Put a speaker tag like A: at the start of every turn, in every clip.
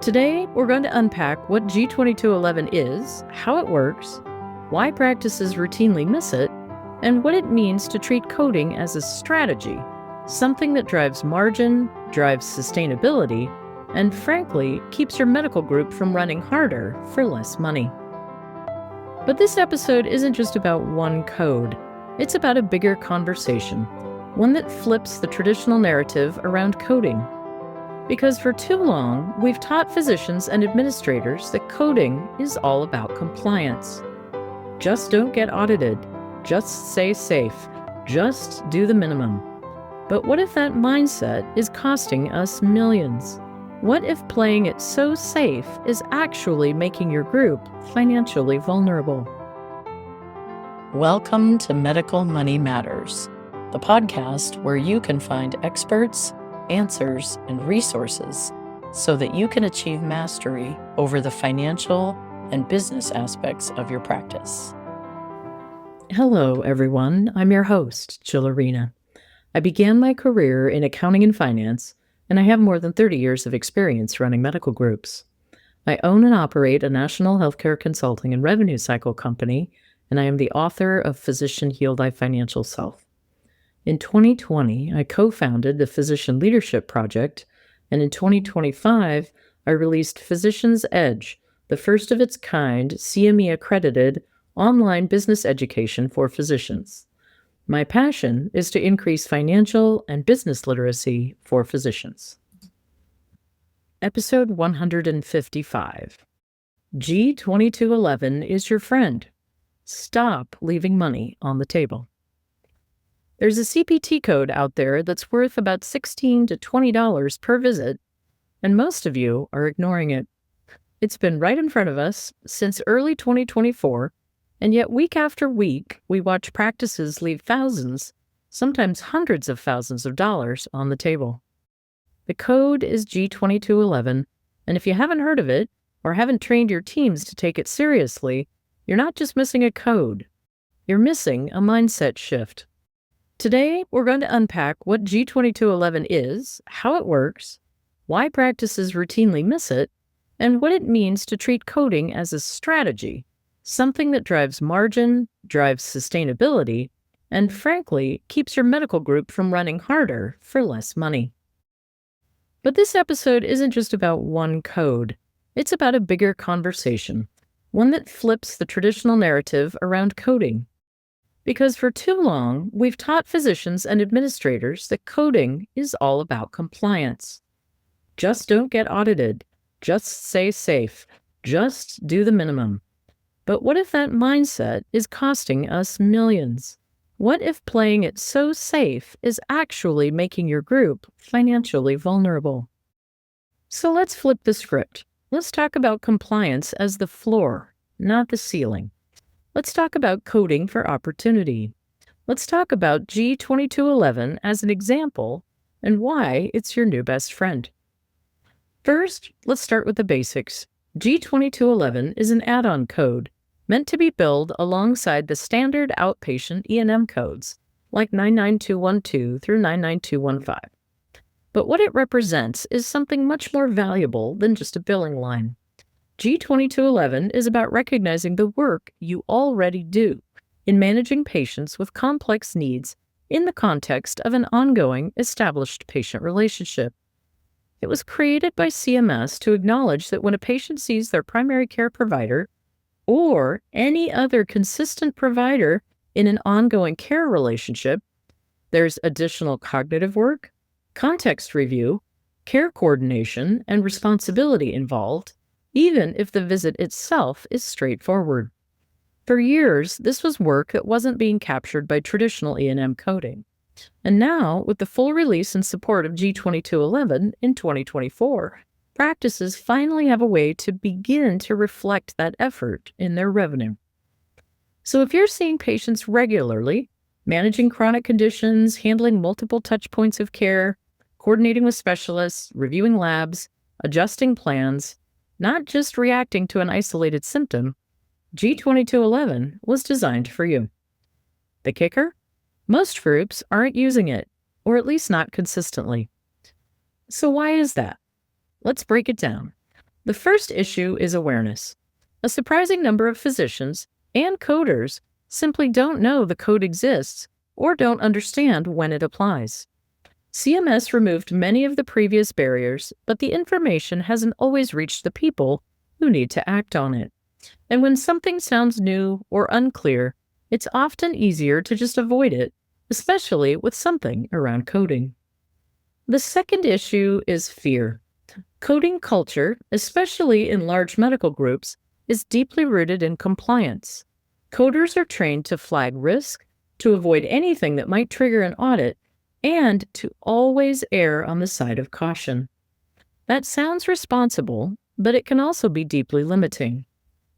A: Today, we're going to unpack what G2211 is, how it works, why practices routinely miss it, and what it means to treat coding as a strategy, something that drives margin, drives sustainability, and frankly, keeps your medical group from running harder for less money. But this episode isn't just about one code. It's about a bigger conversation, one that flips the traditional narrative around coding. Because for too long, we've taught physicians and administrators that coding is all about compliance. Just don't get audited. Just stay safe. Just do the minimum. But what if that mindset is costing us millions? What if playing it so safe is actually making your group financially vulnerable? Welcome to Medical Money Matters, the podcast where you can find experts, answers, and resources so that you can achieve mastery over the financial and business aspects of your practice. Hello, everyone. I'm your host, Jill Arena. I began my career in accounting and finance, and I have more than 30 years of experience running medical groups. I own and operate a national healthcare consulting and revenue cycle company, and I am the author of Physician Heal Thy Financial Self. In 2020, I co-founded the Physician Leadership Project, and in 2025, I released Physician's Edge, the first of its kind CME-accredited online business education for physicians. My passion is to increase financial and business literacy for physicians. Episode 155. G2211 is your friend. Stop leaving money on the table. There's a CPT code out there that's worth about $16 to $20 per visit, and most of you are ignoring it. It's been right in front of us since early 2024, and yet week after week, we watch practices leave thousands, sometimes hundreds of thousands of dollars on the table. The code is G2211, and if you haven't heard of it, or haven't trained your teams to take it seriously, you're not just missing a code. You're missing a mindset shift. Today, we're going to unpack what G2211 is, how it works, why practices routinely miss it, and what it means to treat coding as a strategy, something that drives margin, drives sustainability, and frankly, keeps your medical group from running harder for less money. But this episode isn't just about one code. It's about a bigger conversation, one that flips the traditional narrative around coding. Because for too long, we've taught physicians and administrators that coding is all about compliance. Just don't get audited. Just stay safe. Just do the minimum. But what if that mindset is costing us millions? What if playing it so safe is actually making your group financially vulnerable? So let's flip the script. Let's talk about compliance as the floor, not the ceiling. Let's talk about coding for opportunity. Let's talk about G2211 as an example and why it's your new best friend. First, let's start with the basics. G2211 is an add-on code meant to be billed alongside the standard outpatient E&M codes, like 99212 through 99215. But what it represents is something much more valuable than just a billing line. G2211 is about recognizing the work you already do in managing patients with complex needs in the context of an ongoing, established patient relationship. It was created by CMS to acknowledge that when a patient sees their primary care provider or any other consistent provider in an ongoing care relationship, there's additional cognitive work, context review, care coordination, and responsibility involved, even if the visit itself is straightforward. For years, this was work that wasn't being captured by traditional E&M coding. And now, with the full release and support of G2211 in 2024, practices finally have a way to begin to reflect that effort in their revenue. So if you're seeing patients regularly, managing chronic conditions, handling multiple touch points of care, coordinating with specialists, reviewing labs, adjusting plans, not just reacting to an isolated symptom, G2211 was designed for you. The kicker? Most groups aren't using it, or at least not consistently. So why is that? Let's break it down. The first issue is awareness. A surprising number of physicians and coders simply don't know the code exists or don't understand when it applies. CMS removed many of the previous barriers, but the information hasn't always reached the people who need to act on it. And when something sounds new or unclear, it's often easier to just avoid it, especially with something around coding. The second issue is fear. Coding culture, especially in large medical groups, is deeply rooted in compliance. Coders are trained to flag risk, to avoid anything that might trigger an audit, and to always err on the side of caution. That sounds responsible, but it can also be deeply limiting.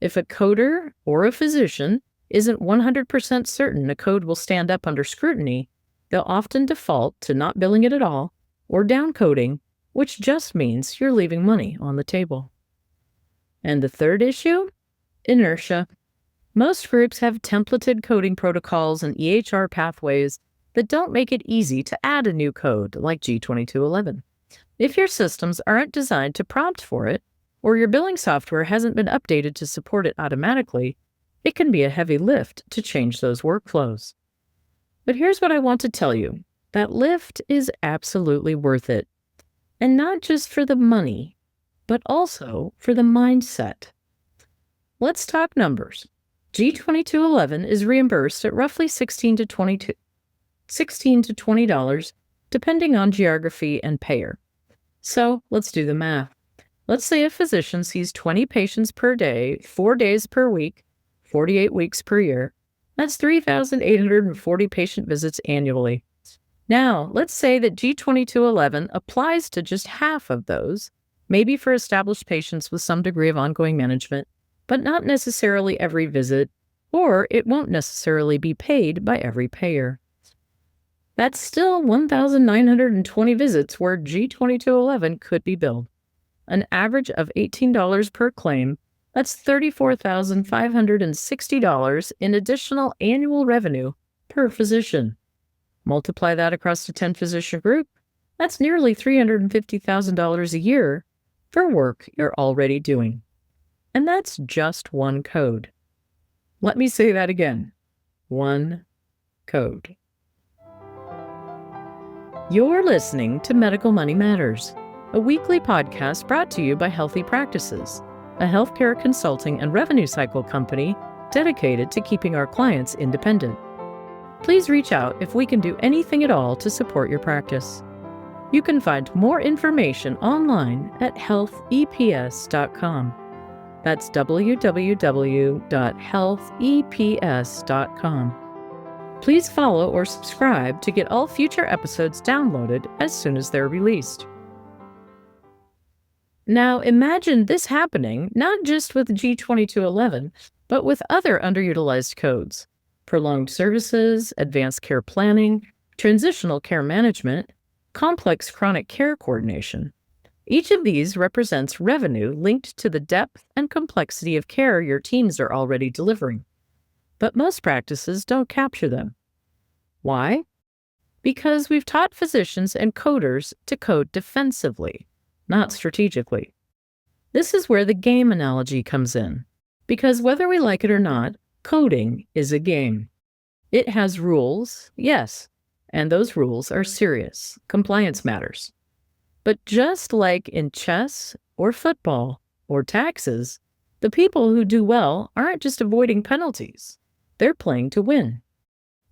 A: If a coder or a physician isn't 100% certain a code will stand up under scrutiny, they'll often default to not billing it at all or downcoding, which just means you're leaving money on the table. And the third issue? Inertia. Most groups have templated coding protocols and EHR pathways that don't make it easy to add a new code like G2211. If your systems aren't designed to prompt for it, or your billing software hasn't been updated to support it automatically, it can be a heavy lift to change those workflows. But here's what I want to tell you. That lift is absolutely worth it. And not just for the money, but also for the mindset. Let's talk numbers. G2211 is reimbursed at roughly $16 to $20, depending on geography and payer. So let's do the math. Let's say a physician sees 20 patients per day, 4 days per week, 48 weeks per year. That's 3,840 patient visits annually. Now, let's say that G2211 applies to just half of those, maybe for established patients with some degree of ongoing management, but not necessarily every visit, or it won't necessarily be paid by every payer. That's still 1,920 visits where G2211 could be billed. An average of $18 per claim, that's $34,560 in additional annual revenue per physician. Multiply that across a 10-physician group, that's nearly $350,000 a year for work you're already doing. And that's just one code. Let me say that again. One code. You're listening to Medical Money Matters, a weekly podcast brought to you by Healthy Practices, a healthcare consulting and revenue cycle company dedicated to keeping our clients independent. Please reach out if we can do anything at all to support your practice. You can find more information online at healtheps.com. That's www.healtheps.com. Please follow or subscribe to get all future episodes downloaded as soon as they're released. Now imagine this happening not just with G2211, but with other underutilized codes: prolonged services, advanced care planning, transitional care management, complex chronic care coordination. Each of these represents revenue linked to the depth and complexity of care your teams are already delivering. But most practices don't capture them. Why? Because we've taught physicians and coders to code defensively, not strategically. This is where the game analogy comes in, because whether we like it or not, coding is a game. It has rules, yes, and those rules are serious. Compliance matters. But just like in chess or football or taxes, the people who do well aren't just avoiding penalties. They're playing to win.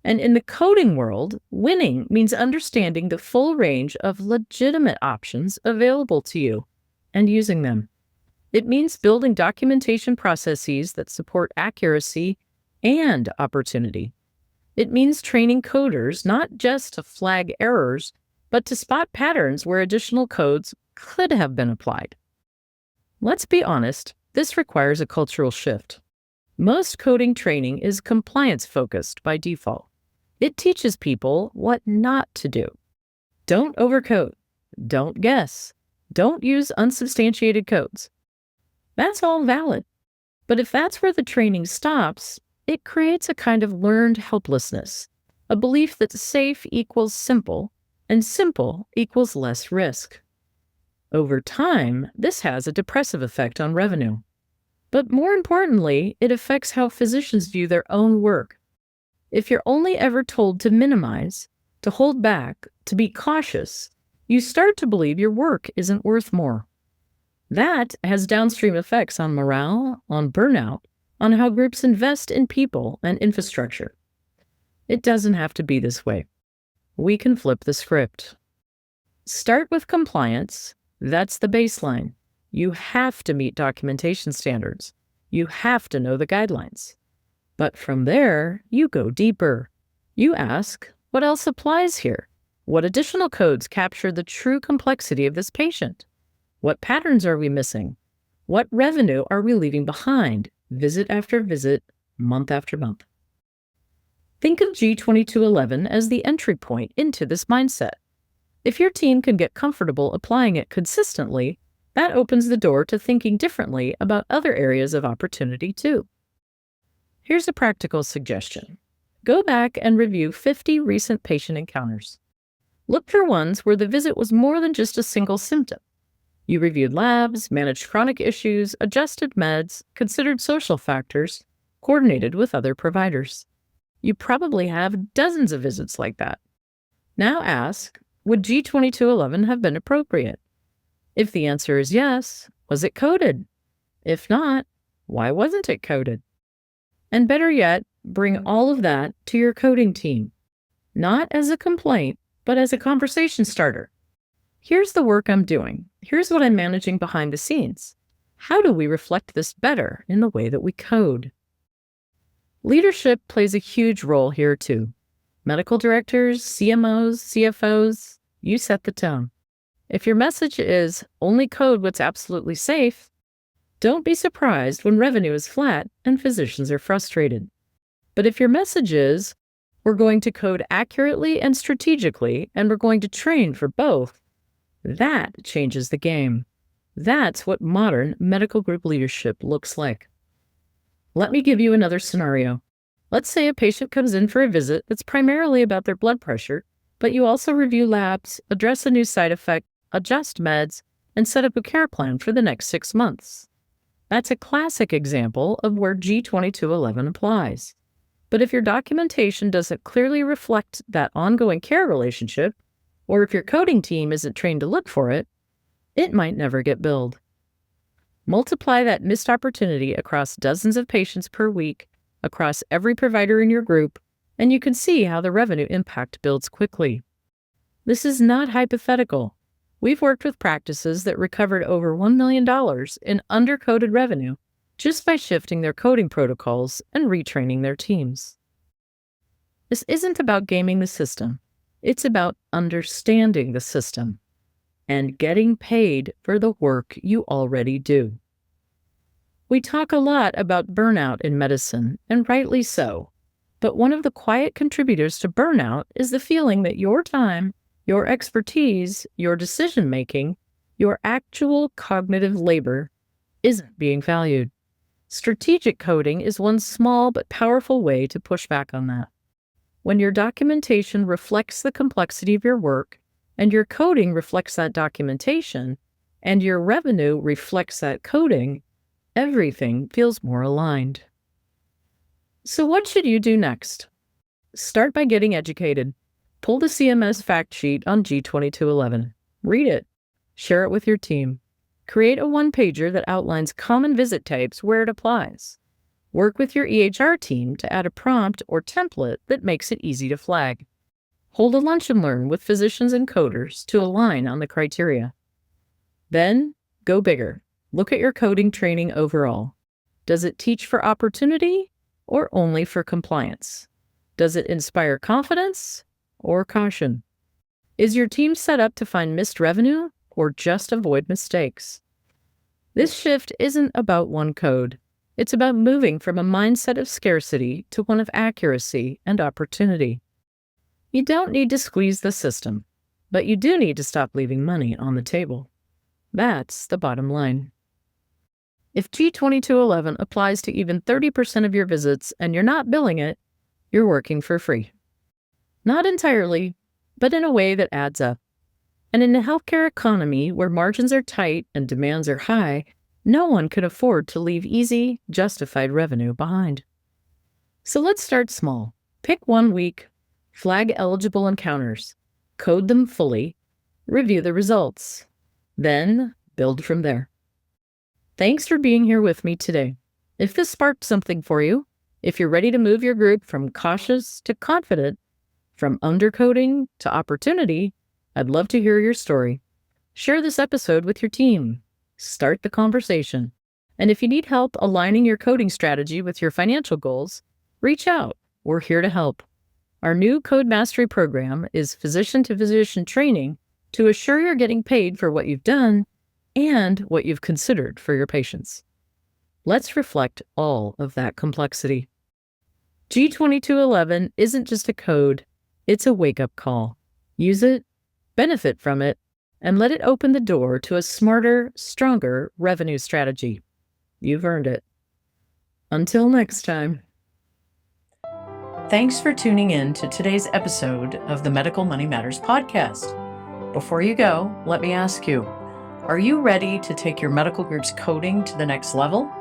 A: And in the coding world, winning means understanding the full range of legitimate options available to you and using them. It means building documentation processes that support accuracy and opportunity. It means training coders not just to flag errors, but to spot patterns where additional codes could have been applied. Let's be honest, this requires a cultural shift. Most coding training is compliance-focused by default. It teaches people what not to do. Don't overcode. Don't guess. Don't use unsubstantiated codes. That's all valid. But if that's where the training stops, it creates a kind of learned helplessness, a belief that safe equals simple, and simple equals less risk. Over time, this has a depressive effect on revenue. But more importantly, it affects how physicians view their own work. If you're only ever told to minimize, to hold back, to be cautious, you start to believe your work isn't worth more. That has downstream effects on morale, on burnout, on how groups invest in people and infrastructure. It doesn't have to be this way. We can flip the script. Start with compliance. That's the baseline. You have to meet documentation standards. You have to know the guidelines. But from there, you go deeper. You ask, what else applies here? What additional codes capture the true complexity of this patient? What patterns are we missing? What revenue are we leaving behind, visit after visit, month after month? Think of G2211 as the entry point into this mindset. If your team can get comfortable applying it consistently, that opens the door to thinking differently about other areas of opportunity too. Here's a practical suggestion. Go back and review 50 recent patient encounters. Look for ones where the visit was more than just a single symptom. You reviewed labs, managed chronic issues, adjusted meds, considered social factors, coordinated with other providers. You probably have dozens of visits like that. Now ask, would G2211 have been appropriate? If the answer is yes, was it coded? If not, why wasn't it coded? And better yet, bring all of that to your coding team. Not as a complaint, but as a conversation starter. Here's the work I'm doing. Here's what I'm managing behind the scenes. How do we reflect this better in the way that we code? Leadership plays a huge role here too. Medical directors, CMOs, CFOs, you set the tone. If your message is only code what's absolutely safe, don't be surprised when revenue is flat and physicians are frustrated. But if your message is, we're going to code accurately and strategically, and we're going to train for both, that changes the game. That's what modern medical group leadership looks like. Let me give you another scenario. Let's say a patient comes in for a visit that's primarily about their blood pressure, but you also review labs, address a new side effect, adjust meds, and set up a care plan for the next 6 months. That's a classic example of where G2211 applies. But if your documentation doesn't clearly reflect that ongoing care relationship, or if your coding team isn't trained to look for it, it might never get billed. Multiply that missed opportunity across dozens of patients per week, across every provider in your group, and you can see how the revenue impact builds quickly. This is not hypothetical. We've worked with practices that recovered over $1 million in undercoded revenue just by shifting their coding protocols and retraining their teams. This isn't about gaming the system. It's about understanding the system and getting paid for the work you already do. We talk a lot about burnout in medicine, and rightly so. But one of the quiet contributors to burnout is the feeling that your time, your expertise, your decision-making, your actual cognitive labor isn't being valued. Strategic coding is one small but powerful way to push back on that. When your documentation reflects the complexity of your work, and your coding reflects that documentation, and your revenue reflects that coding, everything feels more aligned. So what should you do next? Start by getting educated. Pull the CMS fact sheet on G2211. Read it. Share it with your team. Create a one-pager that outlines common visit types where it applies. Work with your EHR team to add a prompt or template that makes it easy to flag. Hold a lunch and learn with physicians and coders to align on the criteria. Then, go bigger. Look at your coding training overall. Does it teach for opportunity or only for compliance? Does it inspire confidence or caution? Is your team set up to find missed revenue or just avoid mistakes? This shift isn't about one code. It's about moving from a mindset of scarcity to one of accuracy and opportunity. You don't need to squeeze the system, but you do need to stop leaving money on the table. That's the bottom line. If G2211 applies to even 30% of your visits and you're not billing it, you're working for free. Not entirely, but in a way that adds up. And in a healthcare economy where margins are tight and demands are high, no one can afford to leave easy, justified revenue behind. So let's start small. Pick 1 week, flag eligible encounters, code them fully, review the results, then build from there. Thanks for being here with me today. If this sparked something for you, if you're ready to move your group from cautious to confident, from undercoding to opportunity, I'd love to hear your story. Share this episode with your team. Start the conversation. And if you need help aligning your coding strategy with your financial goals, reach out. We're here to help. Our new Code Mastery program is physician-to-physician training to assure you're getting paid for what you've done and what you've considered for your patients. Let's reflect all of that complexity. G2211 isn't just a code, it's a wake-up call. Use it, benefit from it, and let it open the door to a smarter, stronger revenue strategy. You've earned it. Until next time. Thanks for tuning in to today's episode of the Medical Money Matters podcast. Before you go, let me ask you, are you ready to take your medical group's coding to the next level?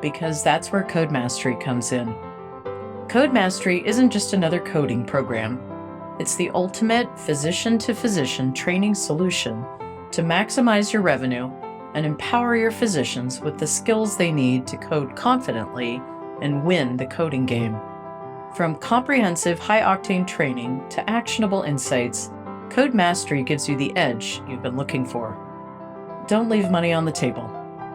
A: Because that's where Code Mastery comes in. Code Mastery isn't just another coding program. It's the ultimate physician-to-physician training solution to maximize your revenue and empower your physicians with the skills they need to code confidently and win the coding game. From comprehensive high-octane training to actionable insights, Code Mastery gives you the edge you've been looking for. Don't leave money on the table.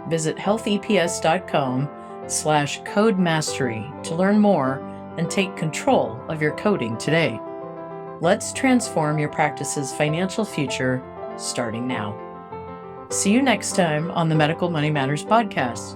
A: Visit healtheps.com/codemastery to learn more and take control of your coding today. Let's transform your practice's financial future starting now. See you next time on the Medical Money Matters podcast.